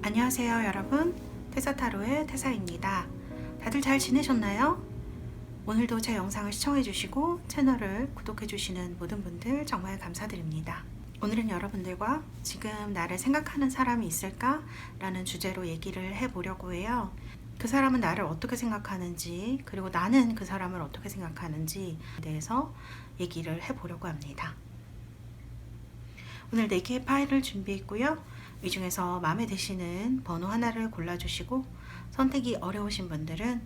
안녕하세요 여러분, 태사타로의 태사입니다. 다들 잘 지내셨나요? 오늘도 제 영상을 시청해주시고 채널을 구독해주시는 모든 분들 정말 감사드립니다. 오늘은 여러분들과 지금 나를 생각하는 사람이 있을까? 라는 주제로 얘기를 해보려고 해요. 그 사람은 나를 어떻게 생각하는지, 그리고 나는 그 사람을 어떻게 생각하는지에 대해서 얘기를 해보려고 합니다. 오늘 4개의 파일을 준비했고요. 이 중에서 마음에 드시는 번호 하나를 골라주시고, 선택이 어려우신 분들은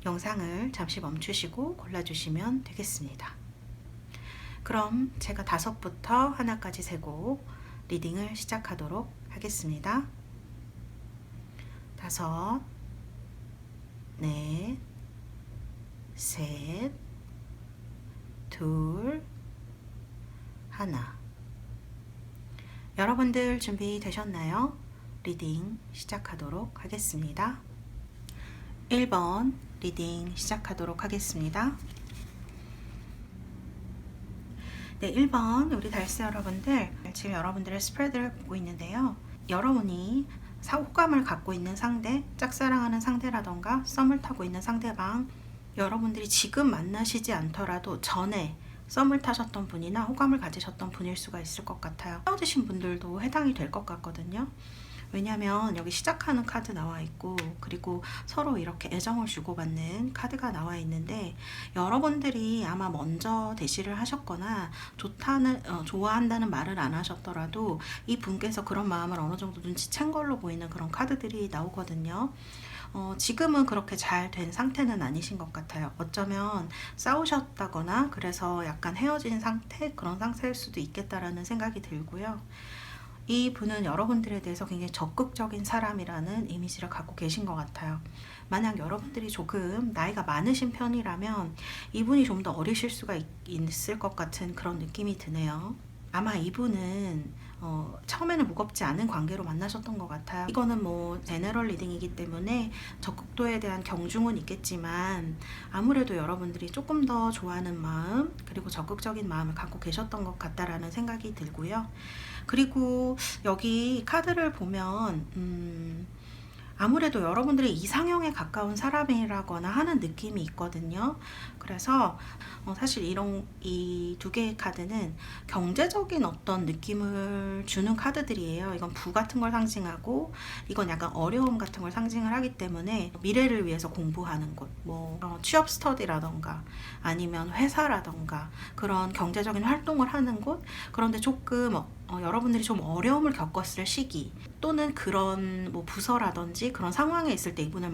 영상을 잠시 멈추시고 골라주시면 되겠습니다. 그럼 제가 5부터 하나까지 세고 리딩을 시작하도록 하겠습니다. 5, 넷, 셋, 둘, 하나. 여러분들 준비되셨나요? 리딩 시작하도록 하겠습니다. 1번 리딩 시작하도록 하겠습니다. 네, 1번 우리 달스 여러분들, 지금 여러분들의 스프레드를 보고 있는데요. 여러분이 호감을 갖고 있는 상대, 짝사랑하는 상대라던가 썸을 타고 있는 상대방, 여러분들이 지금 만나시지 않더라도 전에 썸을 타셨던 분이나 호감을 가지셨던 분일 수가 있을 것 같아요. 헤어지신 분들도 해당이 될 것 같거든요. 왜냐면 여기 시작하는 카드 나와 있고, 그리고 서로 이렇게 애정을 주고받는 카드가 나와 있는데, 여러분들이 아마 먼저 대시를 하셨거나 좋아한다는 말을 안 하셨더라도 이 분께서 그런 마음을 어느 정도 눈치챈 걸로 보이는 그런 카드들이 나오거든요. 지금은 그렇게 잘 된 상태는 아니신 것 같아요. 어쩌면 싸우셨다거나 그래서 약간 헤어진 상태, 그런 상태일 수도 있겠다라는 생각이 들고요. 이 분은 여러분들에 대해서 굉장히 적극적인 사람이라는 이미지를 갖고 계신 것 같아요. 만약 여러분들이 조금 나이가 많으신 편이라면 이분이 좀 더 어리실 수가 있을 것 같은 그런 느낌이 드네요. 아마 이분은 처음에는 무겁지 않은 관계로 만나셨던 것 같아요. 이거는 뭐 제너럴 리딩이기 때문에 적극도에 대한 경중은 있겠지만, 아무래도 여러분들이 조금 더 좋아하는 마음, 그리고 적극적인 마음을 갖고 계셨던 것 같다라는 생각이 들고요. 그리고 여기 카드를 보면 아무래도 여러분들이 이상형에 가까운 사람이라거나 하는 느낌이 있거든요. 그래서 사실 이 2개의 카드는 경제적인 어떤 느낌을 주는 카드들이에요. 이건 부 같은 걸 상징하고, 이건 약간 어려움 같은 걸 상징을 하기 때문에 미래를 위해서 공부하는 곳, 뭐 취업 스터디라던가 아니면 회사라던가 그런 경제적인 활동을 하는 곳, 그런데 조금 여러분들이 좀 어려움을 겪었을 시기, 또는 그런 뭐 부서라든지 그런 상황에 있을 때 이분을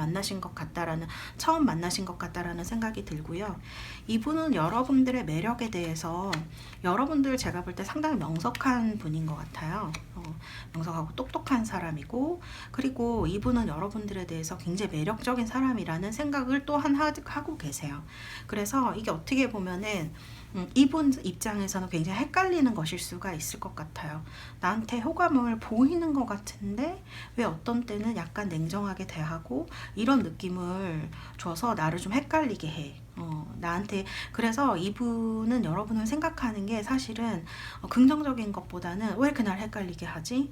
처음 만나신 것 같다라는 생각이 들고요. 이분은 여러분들의 매력에 대해서, 여러분들 제가 볼 때 상당히 명석한 분인 것 같아요. 명석하고 똑똑한 사람이고, 그리고 이분은 여러분들에 대해서 굉장히 매력적인 사람이라는 생각을 또한 하고 계세요. 그래서 이게 어떻게 보면은 이분 입장에서는 굉장히 헷갈리는 것일 수가 있을 것 같아요. 나한테 호감을 보이는 것 같은데 왜 어떤 때는 약간 냉정하게 대하고, 이런 느낌을 줘서 나를 좀 헷갈리게 해. 나한테. 그래서 이분은 여러분을 생각하는 게 사실은 긍정적인 것보다는 왜 이렇게 나를 헷갈리게 하지?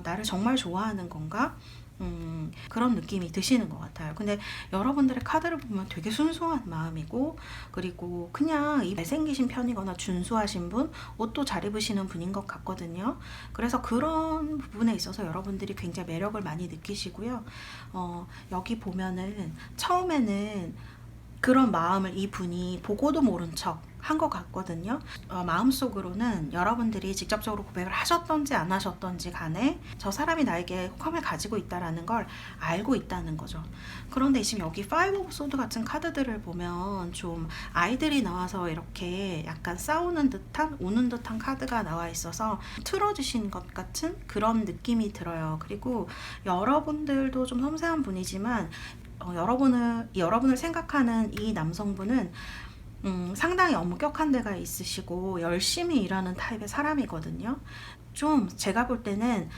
나를 정말 좋아하는 건가? 그런 느낌이 드시는 것 같아요. 근데 여러분들의 카드를 보면 되게 순수한 마음이고, 그리고 그냥 잘생기신 편이거나 준수하신 분, 옷도 잘 입으시는 분인 것 같거든요. 그래서 그런 부분에 있어서 여러분들이 굉장히 매력을 많이 느끼시고요. 여기 보면은 처음에는 그런 마음을 이분이 보고도 모른 척 한 것 같거든요. 마음속으로는 여러분들이 직접적으로 고백을 하셨던지 안 하셨던지 간에 저 사람이 나에게 호감을 가지고 있다는 걸 알고 있다는 거죠. 그런데 지금 여기 5 오브 소드 같은 카드들을 보면 좀 아이들이 나와서 이렇게 약간 싸우는 듯한, 우는 듯한 카드가 나와 있어서 틀어주신 것 같은 그런 느낌이 들어요. 그리고 여러분들도 좀 섬세한 분이지만 여러분을 생각하는 이 남성분은 상당히 엄격한 데가 있으시고 열심히 일하는 타입의 사람이거든요. 좀 제가 볼 때는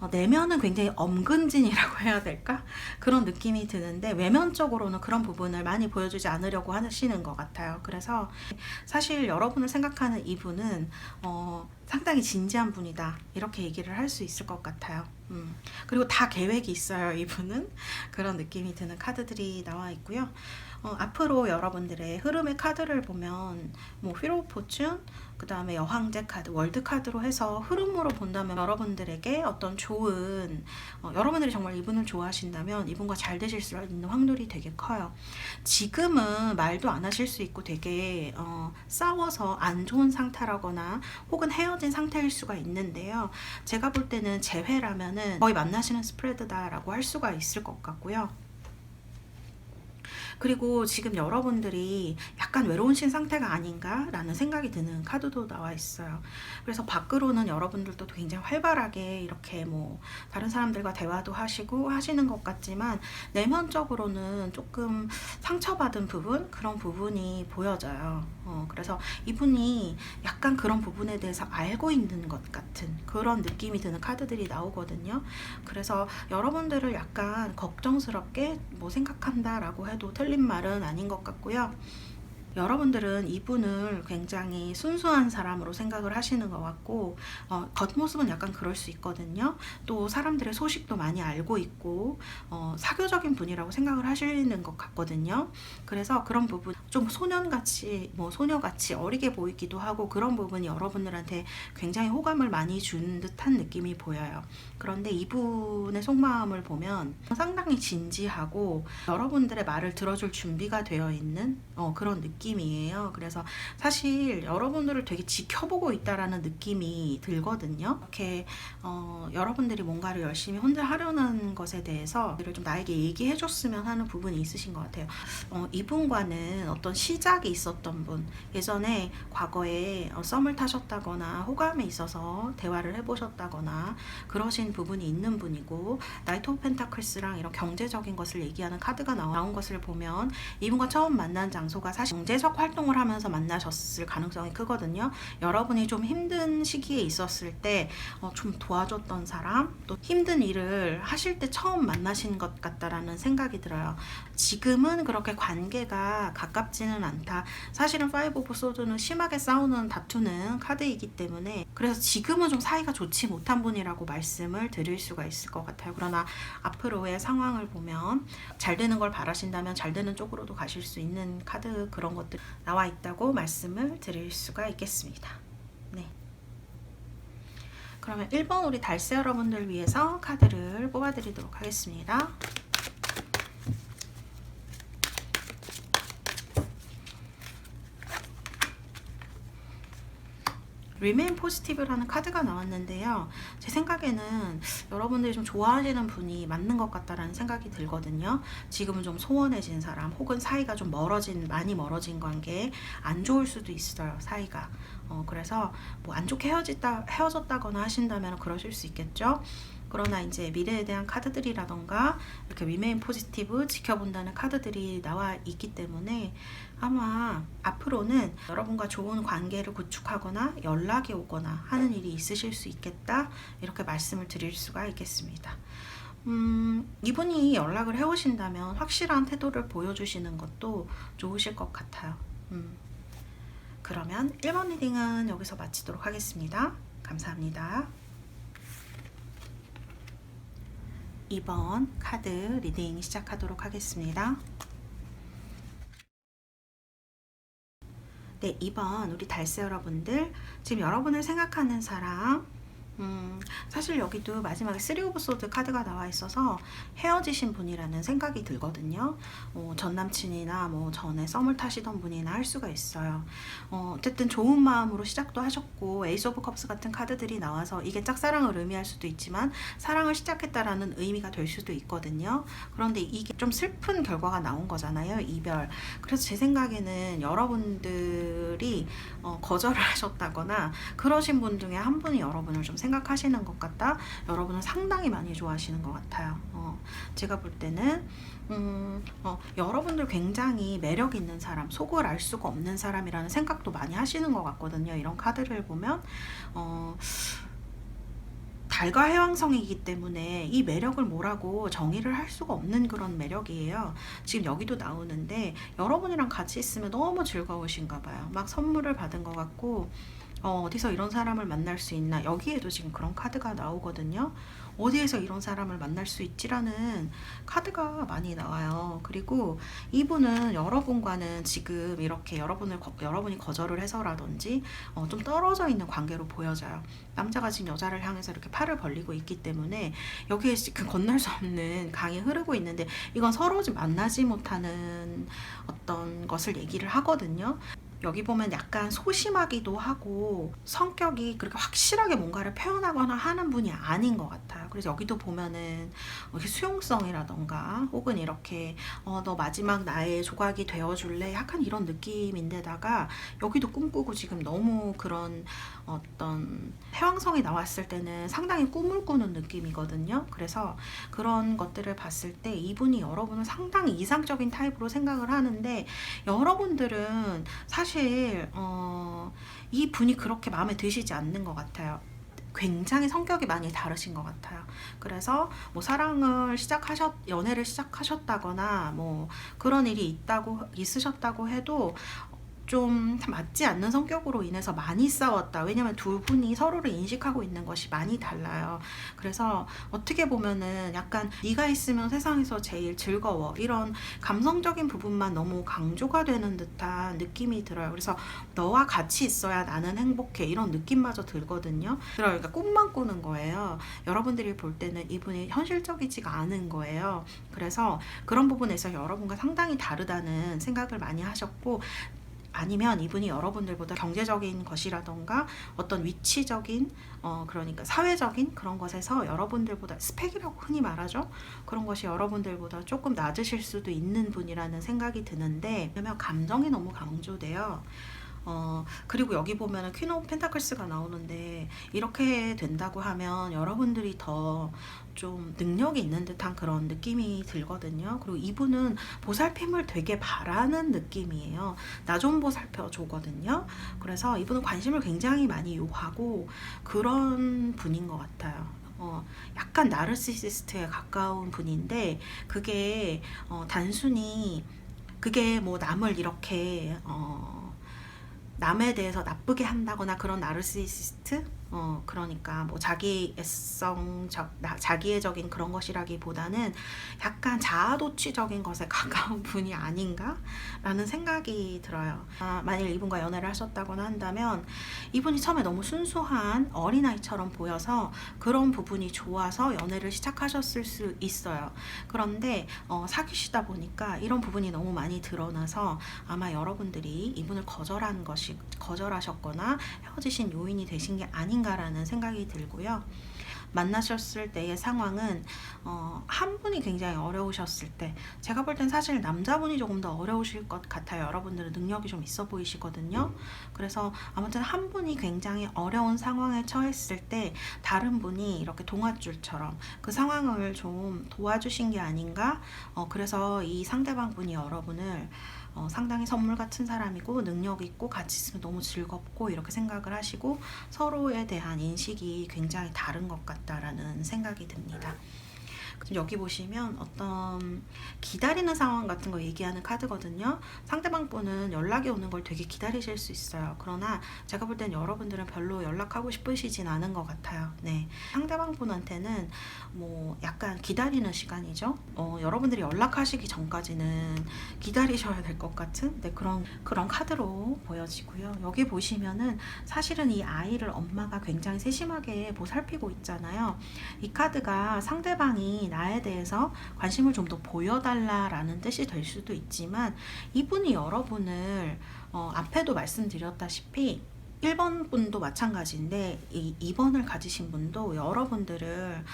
내면은 굉장히 엄근진이라고 해야 될까? 그런 느낌이 드는데, 외면적으로는 그런 부분을 많이 보여주지 않으려고 하시는 것 같아요. 그래서 사실 여러분을 생각하는 이분은 상당히 진지한 분이다, 이렇게 얘기를 할 수 있을 것 같아요. 그리고 다 계획이 있어요, 이분은. 그런 느낌이 드는 카드들이 나와 있고요. 앞으로 여러분들의 흐름의 카드를 보면 뭐 휠 오브 포춘, 그 다음에 여왕제 카드, 월드 카드로 해서 흐름으로 본다면 여러분들에게 어떤 좋은, 여러분들이 정말 이분을 좋아하신다면 이분과 잘 되실 수 있는 확률이 되게 커요. 지금은 말도 안 하실 수 있고 되게 싸워서 안 좋은 상태라거나 혹은 헤어진 상태일 수가 있는데요. 제가 볼 때는 재회라면은 거의 만나시는 스프레드다라고 할 수가 있을 것 같고요. 그리고 지금 여러분들이 약간 외로우신 상태가 아닌가라는 생각이 드는 카드도 나와 있어요. 그래서 밖으로는 여러분들도 굉장히 활발하게 이렇게 뭐 다른 사람들과 대화도 하시고 하시는 것 같지만 내면적으로는 조금 상처받은 부분, 그런 부분이 보여져요. 그래서 이분이 약간 그런 부분에 대해서 알고 있는 것 같은 그런 느낌이 드는 카드들이 나오거든요. 그래서 여러분들을 약간 걱정스럽게 뭐 생각한다라고 해도 틀린 말은 아닌 것 같고요. 여러분들은 이분을 굉장히 순수한 사람으로 생각을 하시는 것 같고, 겉모습은 약간 그럴 수 있거든요. 또 사람들의 소식도 많이 알고 있고, 사교적인 분이라고 생각을 하시는 것 같거든요. 그래서 그런 부분, 좀 소년같이, 뭐 소녀같이 어리게 보이기도 하고, 그런 부분이 여러분들한테 굉장히 호감을 많이 준 듯한 느낌이 보여요. 그런데 이분의 속마음을 보면 상당히 진지하고 여러분들의 말을 들어줄 준비가 되어 있는 그런 느낌이에요. 그래서 사실 여러분들을 되게 지켜보고 있다라는 느낌이 들거든요. 이렇게 여러분들이 뭔가를 열심히 혼자 하려는 것에 대해서 좀 나에게 얘기해 줬으면 하는 부분이 있으신 것 같아요. 이분과는 어떤 시작이 있었던 분, 예전에 과거에 썸을 타셨다거나 호감에 있어서 대화를 해보셨다거나 그러신 부분이 있는 분이고, 나이트 오브 펜타클스랑 이런 경제적인 것을 얘기하는 카드가 나온 것을 보면 이분과 처음 만난 장소가 사실 경제적 활동을 하면서 만나셨을 가능성이 크거든요. 여러분이 좀 힘든 시기에 있었을 때 좀 도와줬던 사람, 또 힘든 일을 하실 때 처음 만나신 것 같다라는 생각이 들어요. 지금은 그렇게 관계가 가깝지는 않다. 사실은 파이브 오브 소드는 심하게 싸우는 다투는 카드이기 때문에, 그래서 지금은 좀 사이가 좋지 못한 분이라고 말씀을 드릴 수가 있을 것 같아요. 그러나 앞으로의 상황을 보면 잘 되는 걸 바라신다면 잘 되는 쪽으로도 가실 수 있는 카드, 그런 것들 나와 있다고 말씀을 드릴 수가 있겠습니다. 네. 그러면 1번 우리 달새 여러분들 위해서 카드를 뽑아드리도록 하겠습니다. Remain Positive라는 카드가 나왔는데요. 제 생각에는 여러분들이 좀 좋아하시는 분이 맞는 것 같다라는 생각이 들거든요. 지금은 좀 소원해진 사람, 혹은 사이가 좀 많이 멀어진 관계, 안 좋을 수도 있어요, 사이가. 그래서 뭐 안 좋게 헤어졌다거나 하신다면 그러실 수 있겠죠. 그러나 이제 미래에 대한 카드들이라던가 이렇게 Remain Positive, 지켜본다는 카드들이 나와 있기 때문에 아마 앞으로는 여러분과 좋은 관계를 구축하거나 연락이 오거나 하는 일이 있으실 수 있겠다, 이렇게 말씀을 드릴 수가 있겠습니다. 이분이 연락을 해오신다면 확실한 태도를 보여주시는 것도 좋으실 것 같아요. 그러면 1번 리딩은 여기서 마치도록 하겠습니다. 감사합니다. 2번 카드 리딩 시작하도록 하겠습니다. 네, 2번 우리 달새 여러분들, 지금 여러분을 생각하는 사람, 사실 여기도 마지막에 3 오브 소드 카드가 나와 있어서 헤어지신 분이라는 생각이 들거든요. 전 남친이나 뭐 전에 썸을 타시던 분이나 할 수가 있어요. 어쨌든 좋은 마음으로 시작도 하셨고, 에이스 오브 컵스 같은 카드들이 나와서 이게 짝사랑을 의미할 수도 있지만 사랑을 시작했다라는 의미가 될 수도 있거든요. 그런데 이게 좀 슬픈 결과가 나온 거잖아요, 이별. 그래서 제 생각에는 여러분들이 거절을 하셨다거나 그러신 분 중에 한 분이 여러분을 좀 생각하시는 것 같다, 여러분은 상당히 많이 좋아하시는 것 같아요. 제가 볼 때는 여러분들 굉장히 매력 있는 사람, 속을 알 수가 없는 사람이라는 생각도 많이 하시는 것 같거든요. 이런 카드를 보면 달과 해왕성이기 때문에 이 매력을 뭐라고 정의를 할 수가 없는 그런 매력이에요. 지금 여기도 나오는데 여러분이랑 같이 있으면 너무 즐거우신가 봐요. 막 선물을 받은 것 같고, 어디서 이런 사람을 만날 수 있나, 여기에도 지금 그런 카드가 나오거든요. 어디에서 이런 사람을 만날 수 있지라는 카드가 많이 나와요. 그리고 이분은 여러분과는 지금 이렇게 여러분이 거절을 해서라든지 좀 떨어져 있는 관계로 보여져요. 남자가 지금 여자를 향해서 이렇게 팔을 벌리고 있기 때문에 여기에 그 건널 수 없는 강이 흐르고 있는데, 이건 서로 만나지 못하는 어떤 것을 얘기를 하거든요. 여기 보면 약간 소심하기도 하고 성격이 그렇게 확실하게 뭔가를 표현하거나 하는 분이 아닌 것 같아요. 그래서 여기도 보면은 이렇게 수용성이라던가 혹은 이렇게 너 마지막 나의 조각이 되어줄래? 약간 이런 느낌인데다가 여기도 꿈꾸고 지금 너무 그런 어떤 해왕성이 나왔을 때는 상당히 꿈을 꾸는 느낌이거든요. 그래서 그런 것들을 봤을 때 이분이 여러분을 상당히 이상적인 타입으로 생각을 하는데, 여러분들은 사실 이 분이 그렇게 마음에 드시지 않는 것 같아요. 굉장히 성격이 많이 다르신 것 같아요. 그래서 뭐 연애를 시작하셨다거나 뭐 그런 일이 있으셨다고 해도 좀 맞지 않는 성격으로 인해서 많이 싸웠다. 왜냐면 두 분이 서로를 인식하고 있는 것이 많이 달라요. 그래서 어떻게 보면은 약간 네가 있으면 세상에서 제일 즐거워, 이런 감성적인 부분만 너무 강조가 되는 듯한 느낌이 들어요. 그래서 너와 같이 있어야 나는 행복해, 이런 느낌마저 들거든요. 그러니까 꿈만 꾸는 거예요. 여러분들이 볼 때는 이분이 현실적이지가 않은 거예요. 그래서 그런 부분에서 여러분과 상당히 다르다는 생각을 많이 하셨고, 아니면 이분이 여러분들보다 경제적인 것이라던가 어떤 위치적인 그러니까 사회적인 그런 것에서 여러분들보다 스펙이라고 흔히 말하죠. 그런 것이 여러분들보다 조금 낮으실 수도 있는 분이라는 생각이 드는데, 왜냐면 감정이 너무 강조돼요. 그리고 여기 보면은 퀸 오브 펜타클스가 나오는데, 이렇게 된다고 하면 여러분들이 더 좀 능력이 있는 듯한 그런 느낌이 들거든요. 그리고 이분은 보살핌을 되게 바라는 느낌이에요. 나 좀 보살펴 주거든요. 그래서 이분은 관심을 굉장히 많이 요하고 그런 분인 것 같아요. 약간 나르시시스트에 가까운 분인데, 그게 단순히 그게 뭐 남을 이렇게 남에 대해서 나쁘게 한다거나 그런 나르시시스트? 그러니까 뭐 자기애적인 그런 것이라기보다는 약간 자아도취적인 것에 가까운 분이 아닌가? 라는 생각이 들어요. 만일 이분과 연애를 하셨다거나 한다면 이분이 처음에 너무 순수한 어린아이처럼 보여서 그런 부분이 좋아서 연애를 시작하셨을 수 있어요. 그런데 사귀시다 보니까 이런 부분이 너무 많이 드러나서 아마 여러분들이 이분을 거절하셨거나 헤어지신 요인이 되신 게 아닌가라는 생각이 들고요. 만나셨을 때의 상황은 한 분이 굉장히 어려우셨을 때, 제가 볼 땐 사실 남자분이 조금 더 어려우실 것 같아요. 여러분들은 능력이 좀 있어 보이시거든요. 그래서 아무튼 한 분이 굉장히 어려운 상황에 처했을 때 다른 분이 이렇게 동아줄처럼 그 상황을 좀 도와주신 게 아닌가. 그래서 이 상대방 분이 여러분을 상당히 선물 같은 사람이고 능력 있고 같이 있으면 너무 즐겁고 이렇게 생각을 하시고 서로에 대한 인식이 굉장히 다른 것 같다라는 생각이 듭니다. 여기 보시면 어떤 기다리는 상황 같은 거 얘기하는 카드거든요. 상대방 분은 연락이 오는 걸 되게 기다리실 수 있어요. 그러나 제가 볼 땐 여러분들은 별로 연락하고 싶으시진 않은 것 같아요. 네, 상대방 분한테는 뭐 약간 기다리는 시간이죠. 여러분들이 연락하시기 전까지는 기다리셔야 될 것 같은, 네, 그런 카드로 보여지고요. 여기 보시면은 사실은 이 아이를 엄마가 굉장히 세심하게 보살피고 있잖아요. 이 카드가 상대방이 나에 대해서 관심을 좀 더 보여달라라는 뜻이 될 수도 있지만, 이분이 여러분을 앞에도 말씀드렸다시피 1번 분도 마찬가지인데 이 2번을 가지신 분도 여러분들을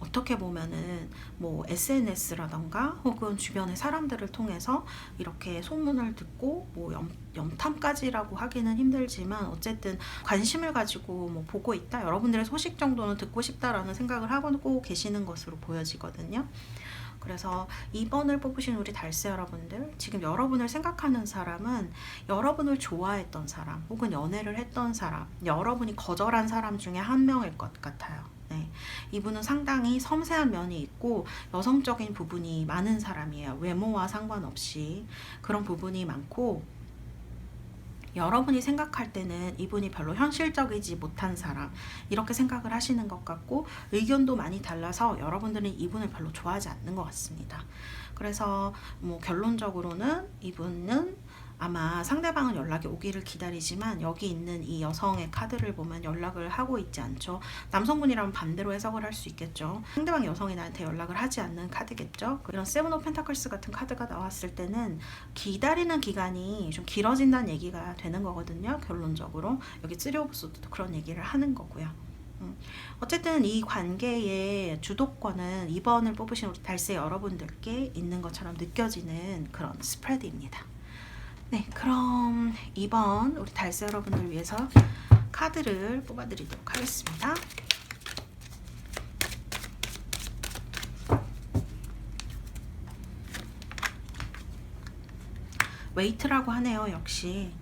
어떻게 보면은 뭐 SNS라던가 혹은 주변의 사람들을 통해서 이렇게 소문을 듣고 뭐 염탐까지라고 하기는 힘들지만 어쨌든 관심을 가지고 뭐 보고 있다, 여러분들의 소식 정도는 듣고 싶다라는 생각을 하고 계시는 것으로 보여지거든요. 그래서 2번을 뽑으신 우리 달세 여러분들, 지금 여러분을 생각하는 사람은 여러분을 좋아했던 사람 혹은 연애를 했던 사람, 여러분이 거절한 사람 중에 한 명일 것 같아요. 네, 이분은 상당히 섬세한 면이 있고 여성적인 부분이 많은 사람이에요. 외모와 상관없이 그런 부분이 많고, 여러분이 생각할 때는 이분이 별로 현실적이지 못한 사람 이렇게 생각을 하시는 것 같고 의견도 많이 달라서 여러분들은 이분을 별로 좋아하지 않는 것 같습니다. 그래서 뭐 결론적으로는 이분은 아마 상대방은 연락이 오기를 기다리지만 여기 있는 이 여성의 카드를 보면 연락을 하고 있지 않죠. 남성분이라면 반대로 해석을 할 수 있겠죠. 상대방 여성이 나한테 연락을 하지 않는 카드겠죠. 이런 세븐 오브 펜타클스 같은 카드가 나왔을 때는 기다리는 기간이 좀 길어진다는 얘기가 되는 거거든요. 결론적으로 여기 쓰리 오브 소드도 그런 얘기를 하는 거고요. 어쨌든 이 관계의 주도권은 2번을 뽑으신 우리 달세 여러분들께 있는 것처럼 느껴지는 그런 스프레드입니다. 네, 그럼 2번 우리 달세 여러분들 위해서 카드를 뽑아드리도록 하겠습니다. 웨이트라고 하네요. 역시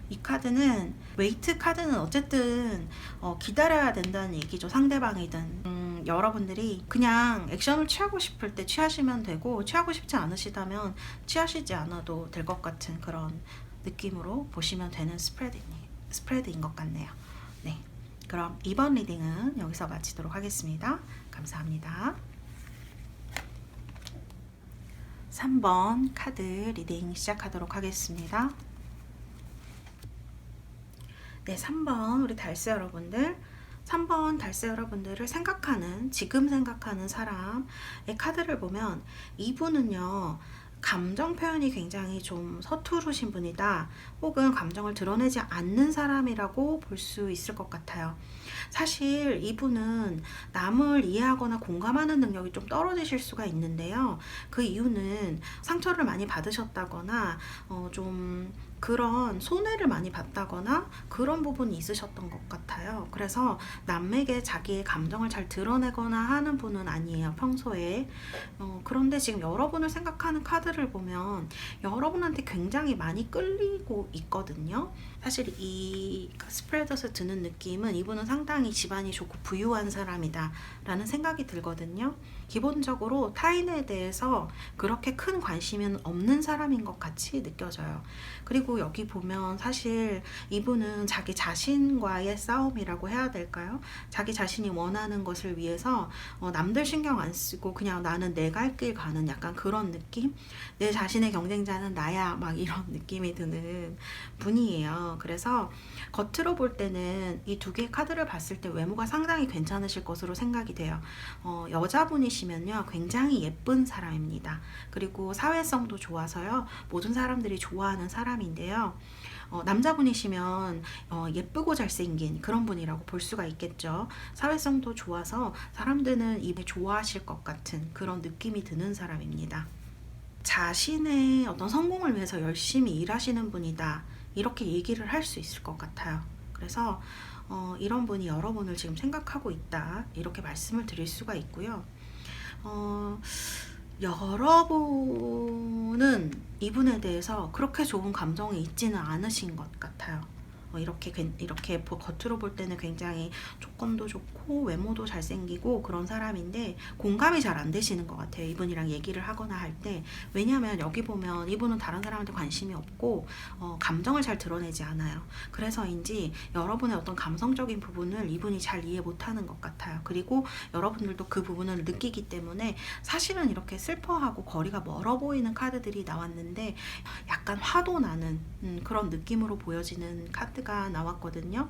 이 카드는 웨이트 카드는 어쨌든 기다려야 된다는 얘기죠. 상대방이든 여러분들이 그냥 액션을 취하고 싶을 때 취하시면 되고 취하고 싶지 않으시다면 취하시지 않아도 될 것 같은 그런 느낌으로 보시면 되는 스프레드인 것 같네요. 네, 그럼 2번 리딩은 여기서 마치도록 하겠습니다. 감사합니다. 3번 카드 리딩 시작하도록 하겠습니다. 네, 3번 우리 달세 여러분들, 3번 달세 여러분들을 지금 생각하는 사람의 카드를 보면 이분은요 감정 표현이 굉장히 좀 서투르신 분이다, 혹은 감정을 드러내지 않는 사람이라고 볼 수 있을 것 같아요. 사실 이분은 남을 이해하거나 공감하는 능력이 좀 떨어지실 수가 있는데요. 그 이유는 상처를 많이 받으셨다거나 좀 그런 손해를 많이 봤다거나 그런 부분이 있으셨던 것 같아요. 그래서 남에게 자기의 감정을 잘 드러내거나 하는 분은 아니에요, 평소에. 그런데 지금 여러분을 생각하는 카드를 보면 여러분한테 굉장히 많이 끌리고 있거든요. 사실 이 스프레드에서 드는 느낌은 이분은 상당히 집안이 좋고 부유한 사람이다 라는 생각이 들거든요. 기본적으로 타인에 대해서 그렇게 큰 관심은 없는 사람인 것 같이 느껴져요. 그리고 여기 보면 사실 이분은 자기 자신과의 싸움이라고 해야 될까요? 자기 자신이 원하는 것을 위해서 남들 신경 안 쓰고 그냥 나는 내가 할 길 가는 약간 그런 느낌? 내 자신의 경쟁자는 나야, 막 이런 느낌이 드는 분이에요. 그래서 겉으로 볼 때는 이 두 개의 카드를 봤을 때 외모가 상당히 괜찮으실 것으로 생각이 돼요. 여자분이시면요 굉장히 예쁜 사람입니다. 그리고 사회성도 좋아서요 모든 사람들이 좋아하는 사람인데요. 남자분이시면 예쁘고 잘생긴 그런 분이라고 볼 수가 있겠죠. 사회성도 좋아서 사람들은 이분을 좋아하실 것 같은 그런 느낌이 드는 사람입니다. 자신의 어떤 성공을 위해서 열심히 일하시는 분이다, 이렇게 얘기를 할 수 있을 것 같아요. 그래서 이런 분이 여러분을 지금 생각하고 있다, 이렇게 말씀을 드릴 수가 있고요. 여러분은 이분에 대해서 그렇게 좋은 감정이 있지는 않으신 것 같아요. 이렇게 겉으로 볼 때는 굉장히 조건도 좋고 외모도 잘생기고 그런 사람인데 공감이 잘 안 되시는 것 같아요, 이분이랑 얘기를 하거나 할 때. 왜냐하면 여기 보면 이분은 다른 사람한테 관심이 없고 감정을 잘 드러내지 않아요. 그래서인지 여러분의 어떤 감성적인 부분을 이분이 잘 이해 못하는 것 같아요. 그리고 여러분들도 그 부분을 느끼기 때문에 사실은 이렇게 슬퍼하고 거리가 멀어 보이는 카드들이 나왔는데 약간 화도 나는 그런 느낌으로 보여지는 카드가 나왔거든요.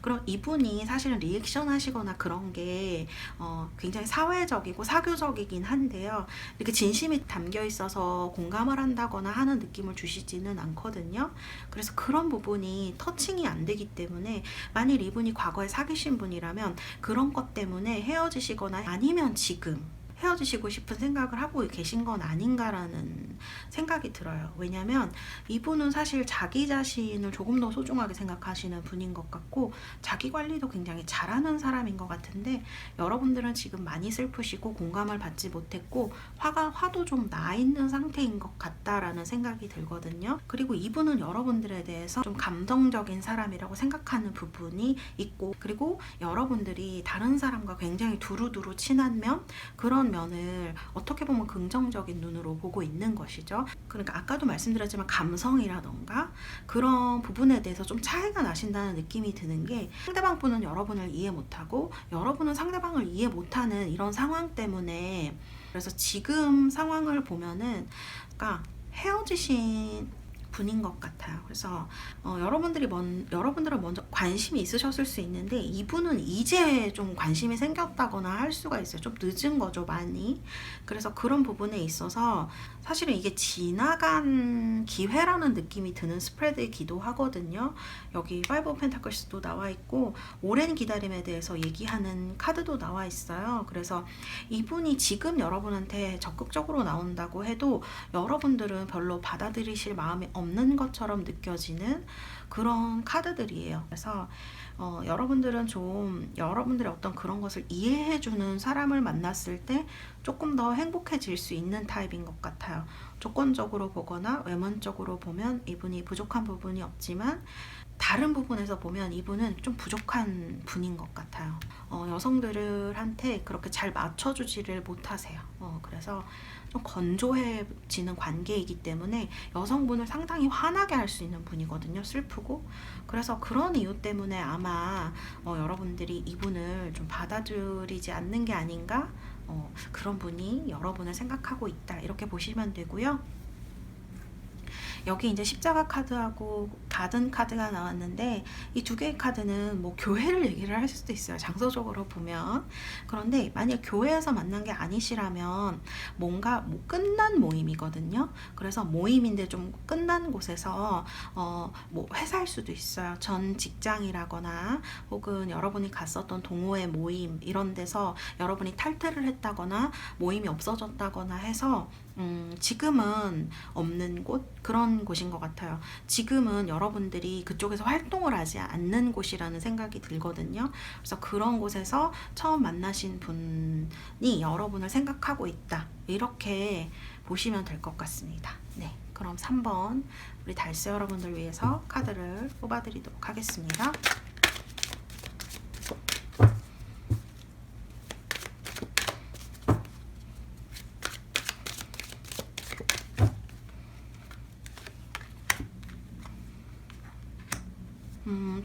그럼 이분이 사실은 리액션 하시거나 그런 게 굉장히 사회적이고 사교적이긴 한데요, 이렇게 진심이 담겨 있어서 공감을 한다거나 하는 느낌을 주시지는 않거든요. 그래서 그런 부분이 터칭이 안 되기 때문에 만일 이분이 과거에 사귀신 분이라면 그런 것 때문에 헤어지시거나 아니면 지금 헤어지시고 싶은 생각을 하고 계신 건 아닌가라는 생각이 들어요. 왜냐면 이분은 사실 자기 자신을 조금 더 소중하게 생각하시는 분인 것 같고 자기 관리도 굉장히 잘하는 사람인 것 같은데 여러분들은 지금 많이 슬프시고 공감을 받지 못했고 화도 좀 나 있는 상태인 것 같다라는 생각이 들거든요. 그리고 이분은 여러분들에 대해서 좀 감정적인 사람이라고 생각하는 부분이 있고, 그리고 여러분들이 다른 사람과 굉장히 두루두루 친한 면, 그런 그런 면을 어떻게 보면 긍정적인 눈으로 보고 있는 것이죠. 그러니까 아까도 말씀드렸지만 감성이라던가 그런 부분에 대해서 좀 차이가 나신다는 느낌이 드는 게, 상대방 분은 여러분을 이해 못하고 여러분은 상대방을 이해 못하는 이런 상황 때문에, 그래서 지금 상황을 보면은 그러니까 헤어지신 분인 것 같아요. 그래서 여러분들은 먼저 관심이 있으셨을 수 있는데, 이분은 이제 좀 관심이 생겼다거나 할 수가 있어요. 좀 늦은 거죠, 많이. 그래서 그런 부분에 있어서 사실은 이게 지나간 기회라는 느낌이 드는 스프레드이기도 하거든요. 여기 5 오브 펜타클스도 나와 있고 오랜 기다림에 대해서 얘기하는 카드도 나와 있어요. 그래서 이분이 지금 여러분한테 적극적으로 나온다고 해도 여러분들은 별로 받아들이실 마음이 없는 것처럼 느껴지는 그런 카드들이에요. 그래서 여러분들은 좀 여러분들의 어떤 그런 것을 이해해주는 사람을 만났을 때 조금 더 행복해질 수 있는 타입인 것 같아요. 조건적으로 보거나 외면적으로 보면 이분이 부족한 부분이 없지만, 다른 부분에서 보면 이분은 좀 부족한 분인 것 같아요. 여성들한테 그렇게 잘 맞춰주지를 못하세요. 그래서 좀 건조해지는 관계이기 때문에 여성분을 상당히 화나게 할 수 있는 분이거든요. 슬프고. 그래서 그런 이유 때문에 아마 여러분들이 이분을 좀 받아들이지 않는 게 아닌가, 그런 분이 여러분을 생각하고 있다, 이렇게 보시면 되고요. 여기 이제 십자가 카드하고 가든 카드가 나왔는데, 이 두 개의 카드는 뭐 교회를 얘기를 할 수도 있어요, 장소적으로 보면. 그런데 만약 교회에서 만난 게 아니시라면 뭔가 끝난 모임이거든요. 그래서 모임인데 좀 끝난 곳에서 뭐 회사일 수도 있어요. 전 직장이라거나 혹은 여러분이 갔었던 동호회 모임, 이런 데서 여러분이 탈퇴를 했다거나 모임이 없어졌다거나 해서 지금은 없는 곳, 그런 곳인 것 같아요. 지금은 여러분들이 그쪽에서 활동을 하지 않는 곳이라는 생각이 들거든요. 그래서 그런 곳에서 처음 만나신 분이 여러분을 생각하고 있다, 이렇게 보시면 될 것 같습니다. 네, 그럼 3번 우리 달스 여러분들 위해서 카드를 뽑아드리도록 하겠습니다.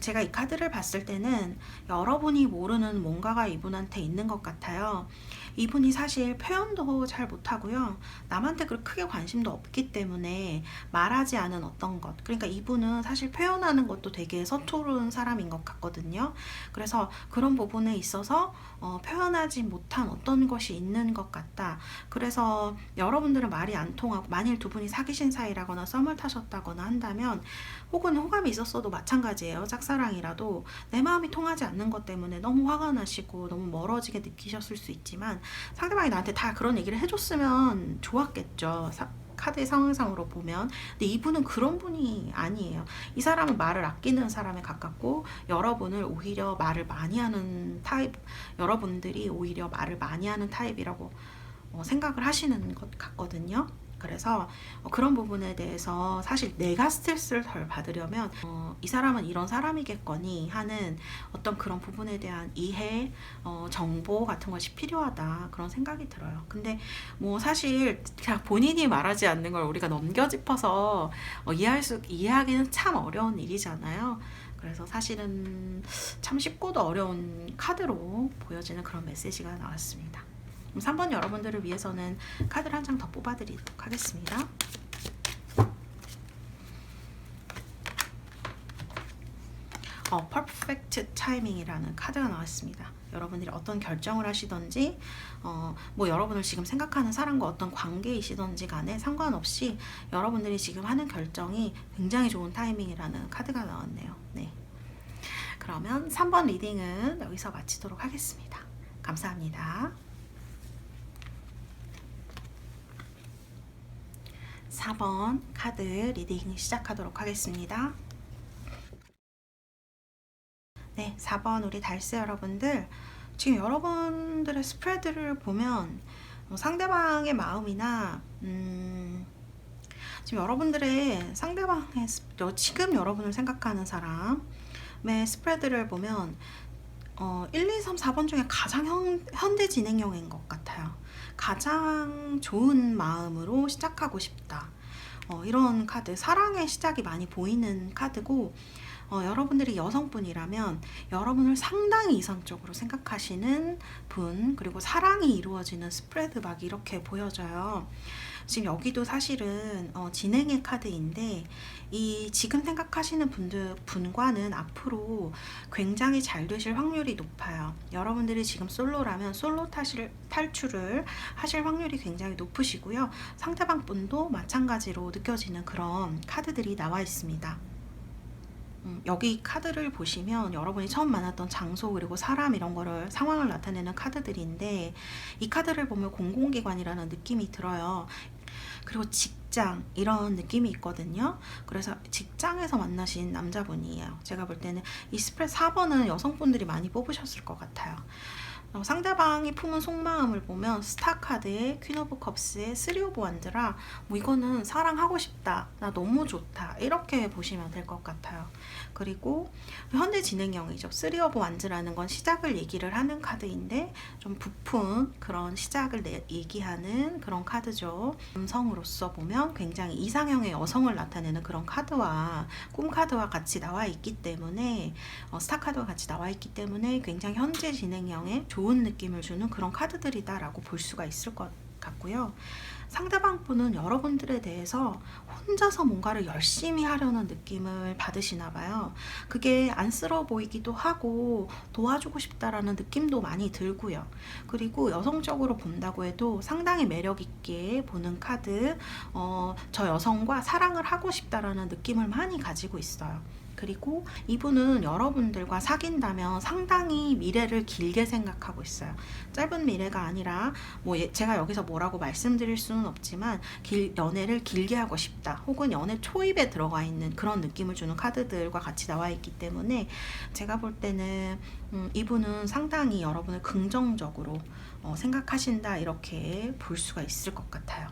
제가 이 카드를 봤을 때는 여러분이 모르는 뭔가가 이분한테 있는 것 같아요. 이분이 사실 표현도 잘 못하고요. 남한테 그렇게 크게 관심도 없기 때문에 말하지 않은 어떤 것. 그러니까 이분은 사실 표현하는 것도 되게 서투른 사람인 것 같거든요. 그래서 그런 부분에 있어서 표현하지 못한 어떤 것이 있는 것 같다. 그래서 여러분들은 말이 안 통하고, 만일 두 분이 사귀신 사이라거나 썸을 타셨다거나 한다면, 혹은 호감이 있었어도 마찬가지예요. 짝사랑이라도 내 마음이 통하지 않는 것 때문에 너무 화가 나시고 너무 멀어지게 느끼셨을 수 있지만, 상대방이 나한테 다 그런 얘기를 해줬으면 좋았겠죠. 카드의 상황상으로 보면. 근데 이분은 그런 분이 아니에요. 이 사람은 말을 아끼는 사람에 가깝고, 여러분을 오히려 말을 많이 하는 타입, 여러분들이 오히려 말을 많이 하는 타입이라고 생각을 하시는 것 같거든요. 그래서 그런 부분에 대해서 사실 내가 스트레스를 덜 받으려면 이 사람은 이런 사람이겠거니 하는 어떤 그런 부분에 대한 이해, 정보 같은 것이 필요하다, 그런 생각이 들어요. 근데 뭐 사실 그냥 본인이 말하지 않는 걸 우리가 넘겨짚어서 이해하기는 참 어려운 일이잖아요. 그래서 사실은 참 쉽고도 어려운 카드로 보여지는 그런 메시지가 나왔습니다. 3번 여러분들을 위해서는 카드를 한 장 더 뽑아드리도록 하겠습니다. 퍼펙트 타이밍이라는 카드가 나왔습니다. 여러분들이 어떤 결정을 하시던지, 뭐 여러분을 지금 생각하는 사람과 어떤 관계이시던지 간에 상관없이 여러분들이 지금 하는 결정이 굉장히 좋은 타이밍이라는 카드가 나왔네요. 네. 그러면 3번 리딩은 여기서 마치도록 하겠습니다. 감사합니다. 4번 카드 리딩 시작하도록 하겠습니다. 네, 4번 우리 달스 여러분들, 지금 여러분들의 스프레드를 보면 상대방의 마음이나 지금 여러분들의 상대방의 지금 여러분을 생각하는 사람의 스프레드를 보면 1, 2, 3, 4번 중에 가장 현대 진행형인 것 같아요. 가장 좋은 마음으로 시작하고 싶다. 이런 카드, 사랑의 시작이 많이 보이는 카드고, 여러분들이 여성분이라면 여러분을 상당히 이성적으로 생각하시는 분, 그리고 사랑이 이루어지는 스프레드 막 이렇게 보여져요. 지금 여기도 사실은 진행의 카드인데, 이 지금 생각하시는 분과는 앞으로 굉장히 잘 되실 확률이 높아요. 여러분들이 지금 솔로라면 솔로 탈출을 하실 확률이 굉장히 높으시고요. 상대방 분도 마찬가지로 느껴지는 그런 카드들이 나와 있습니다. 여기 카드를 보시면 여러분이 처음 만났던 장소 그리고 사람 이런 거를 상황을 나타내는 카드들인데, 이 카드를 보면 공공기관이라는 느낌이 들어요. 그리고 직장 이런 느낌이 있거든요. 그래서 직장에서 만나신 남자분이에요. 제가 볼 때는 이 스프레드 4번은 여성분들이 많이 뽑으셨을 것 같아요. 상대방이 품은 속마음을 보면 스타 카드에 퀸 오브 컵스에 3 오브 완드라, 뭐 이거는 사랑하고 싶다, 나 너무 좋다, 이렇게 보시면 될 것 같아요. 그리고 현재 진행형이죠. 3 오브 완드라는 건 시작을 얘기를 하는 카드인데, 좀 부푼 그런 시작을 얘기하는 그런 카드죠. 남성으로서 보면 굉장히 이상형의 여성을 나타내는 그런 카드와 꿈 카드와 같이 나와 있기 때문에, 스타 카드와 같이 나와 있기 때문에 굉장히 현재 진행형의 좋은 느낌을 주는 그런 카드들이다라고 볼 수가 있을 것 같고요. 상대방 분은 여러분들에 대해서 혼자서 뭔가를 열심히 하려는 느낌을 받으시나 봐요. 그게 안쓰러워 보이기도 하고 도와주고 싶다라는 느낌도 많이 들고요. 그리고 여성적으로 본다고 해도 상당히 매력 있게 보는 카드, 저 여성과 사랑을 하고 싶다라는 느낌을 많이 가지고 있어요. 그리고 이분은 여러분들과 사귄다면 상당히 미래를 길게 생각하고 있어요. 짧은 미래가 아니라, 뭐 제가 여기서 뭐라고 말씀드릴 수는 없지만 연애를 길게 하고 싶다, 혹은 연애 초입에 들어가 있는 그런 느낌을 주는 카드들과 같이 나와 있기 때문에, 제가 볼 때는 이분은 상당히 여러분을 긍정적으로 생각하신다, 이렇게 볼 수가 있을 것 같아요.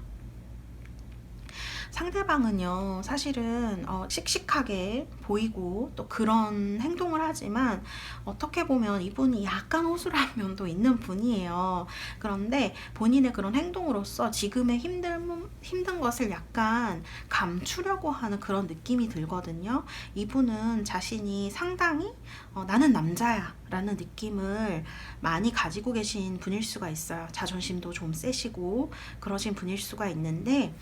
상대방은요, 사실은 씩씩하게 보이고 또 그런 행동을 하지만, 어떻게 보면 이분이 약간 호술한 면도 있는 분이에요. 그런데 본인의 그런 행동으로서 지금의 힘든 것을 약간 감추려고 하는 그런 느낌이 들거든요. 이분은 자신이 상당히 나는 남자야 라는 느낌을 많이 가지고 계신 분일 수가 있어요. 자존심도 좀 세시고 그러신 분일 수가 있는데,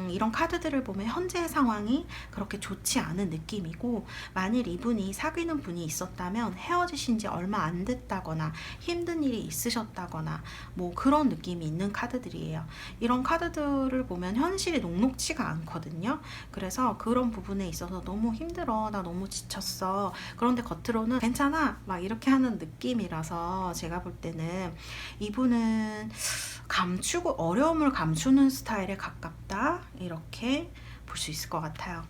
이런 카드들을 보면 현재의 상황이 그렇게 좋지 않은 느낌이고, 만일 이분이 사귀는 분이 있었다면 헤어지신 지 얼마 안 됐다거나 힘든 일이 있으셨다거나 뭐 그런 느낌이 있는 카드들이에요. 이런 카드들을 보면 현실이 녹록지가 않거든요. 그래서 그런 부분에 있어서 너무 힘들어, 나 너무 지쳤어, 그런데 겉으로는 괜찮아 막 이렇게 하는 느낌이라서, 제가 볼 때는 이분은 어려움을 감추는 스타일에 가깝다, 이렇게 볼 수 있을 것 같아요.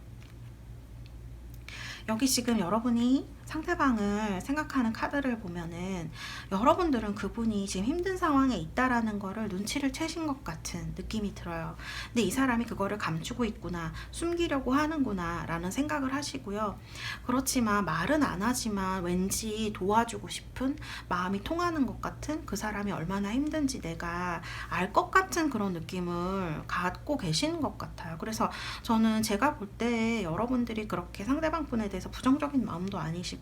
여기 지금 여러분이 상대방을 생각하는 카드를 보면은, 여러분들은 그분이 지금 힘든 상황에 있다라는 거를 눈치를 채신 것 같은 느낌이 들어요. 근데 이 사람이 그거를 감추고 있구나, 숨기려고 하는구나 라는 생각을 하시고요. 그렇지만 말은 안 하지만 왠지 도와주고 싶은 마음이 통하는 것 같은, 그 사람이 얼마나 힘든지 내가 알 것 같은 그런 느낌을 갖고 계시는 것 같아요. 그래서 저는 제가 볼 때 여러분들이 그렇게 상대방 분에 대해서 부정적인 마음도 아니시고,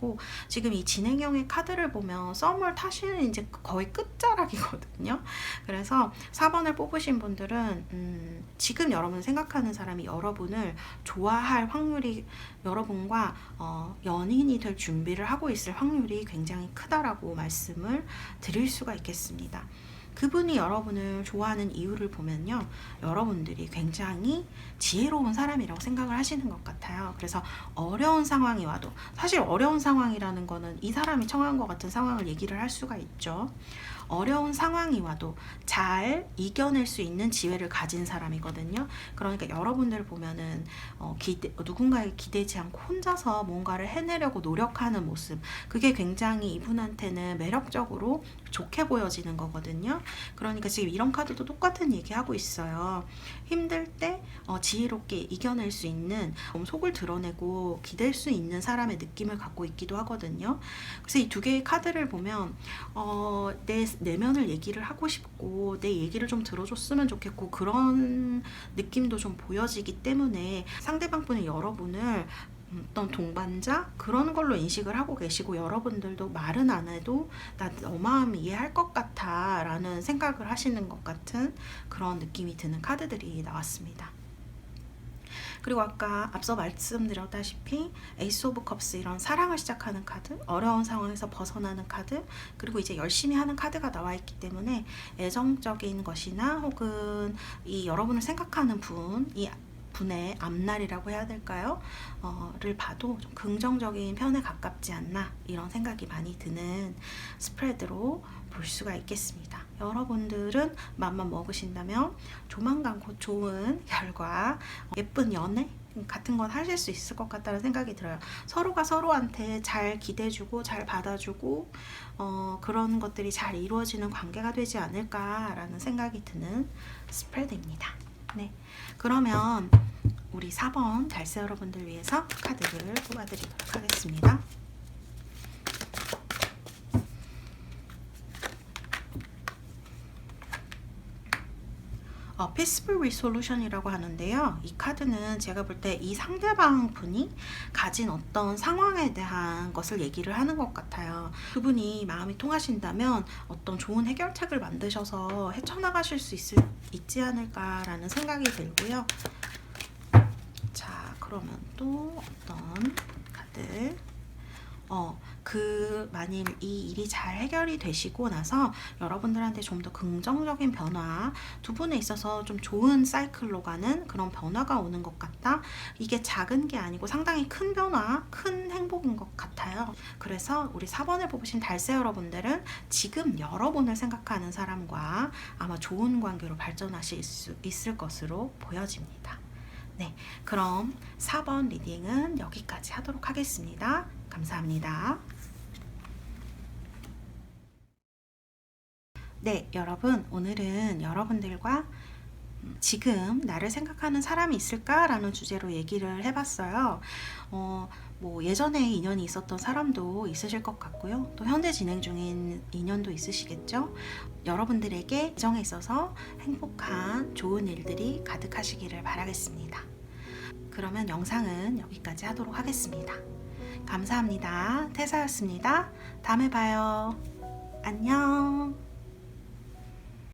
지금 이 진행형의 카드를 보면 썸을 타시는 이제 거의 끝자락이거든요. 그래서 4번을 뽑으신 분들은 지금 여러분 생각하는 사람이 여러분을 좋아할 확률이, 여러분과 연인이 될 준비를 하고 있을 확률이 굉장히 크다라고 말씀을 드릴 수가 있겠습니다. 그분이 여러분을 좋아하는 이유를 보면요, 여러분들이 굉장히 지혜로운 사람이라고 생각을 하시는 것 같아요. 그래서 어려운 상황이 와도, 사실 어려운 상황이라는 거는 이 사람이 처한 것 같은 상황을 얘기를 할 수가 있죠. 어려운 상황이 와도 잘 이겨낼 수 있는 지혜를 가진 사람이거든요. 그러니까 여러분들 보면은 누군가에 기대지 않고 혼자서 뭔가를 해내려고 노력하는 모습, 그게 굉장히 이분한테는 매력적으로 좋게 보여지는 거거든요. 그러니까 지금 이런 카드도 똑같은 얘기하고 있어요. 힘들 때 지혜롭게 이겨낼 수 있는, 속을 드러내고 기댈 수 있는 사람의 느낌을 갖고 있기도 하거든요. 그래서 이 두 개의 카드를 보면 내 내면을 얘기를 하고 싶고 내 얘기를 좀 들어줬으면 좋겠고 그런 느낌도 좀 보여지기 때문에 상대방분이 여러분을 어떤 동반자 그런 걸로 인식을 하고 계시고 여러분들도 말은 안 해도 나 너 마음 이해할 것 같아 라는 생각을 하시는 것 같은 그런 느낌이 드는 카드들이 나왔습니다. 그리고 아까 앞서 말씀드렸다시피 에이스 오브 컵스 이런 사랑을 시작하는 카드, 어려운 상황에서 벗어나는 카드, 그리고 이제 열심히 하는 카드가 나와 있기 때문에 애정적인 것이나 혹은 이 여러분을 생각하는 이 분의 앞날이라고 해야 될까요? 를 봐도 좀 긍정적인 편에 가깝지 않나 이런 생각이 많이 드는 스프레드로 볼 수가 있겠습니다. 여러분들은 맘만 먹으신다면 조만간 곧 좋은 결과, 예쁜 연애 같은 건 하실 수 있을 것 같다는 생각이 들어요. 서로가 서로한테 잘 기대주고 잘 받아주고 그런 것들이 잘 이루어지는 관계가 되지 않을까라는 생각이 드는 스프레드입니다. 네, 그러면 우리 4번 달세 여러분들 위해서 카드를 뽑아드리도록 하겠습니다. Peaceful Resolution이라고 하는데요. 이 카드는 제가 볼 때 이 상대방 분이 가진 어떤 상황에 대한 것을 얘기를 하는 것 같아요. 그분이 마음이 통하신다면 어떤 좋은 해결책을 만드셔서 헤쳐나가실 수 있지 않을까라는 생각이 들고요. 자, 그러면 또 어떤 카드? 만일 이 일이 잘 해결이 되시고 나서 여러분들한테 좀 더 긍정적인 변화, 두 분에 있어서 좀 좋은 사이클로 가는 그런 변화가 오는 것 같다. 이게 작은 게 아니고 상당히 큰 변화, 큰 행복인 것 같아요. 그래서 우리 4번을 뽑으신 달세 여러분들은 지금 여러분을 생각하는 사람과 아마 좋은 관계로 발전하실 수 있을 것으로 보여집니다. 네, 그럼 4번 리딩은 여기까지 하도록 하겠습니다. 감사합니다. 네, 여러분, 오늘은 여러분들과 지금 나를 생각하는 사람이 있을까라는 주제로 얘기를 해봤어요. 뭐 예전에 인연이 있었던 사람도 있으실 것 같고요. 또 현재 진행 중인 인연도 있으시겠죠. 여러분들에게 이정에 있어서 행복한 좋은 일들이 가득하시기를 바라겠습니다. 그러면 영상은 여기까지 하도록 하겠습니다. 감사합니다. 태사였습니다. 다음에 봐요. 안녕.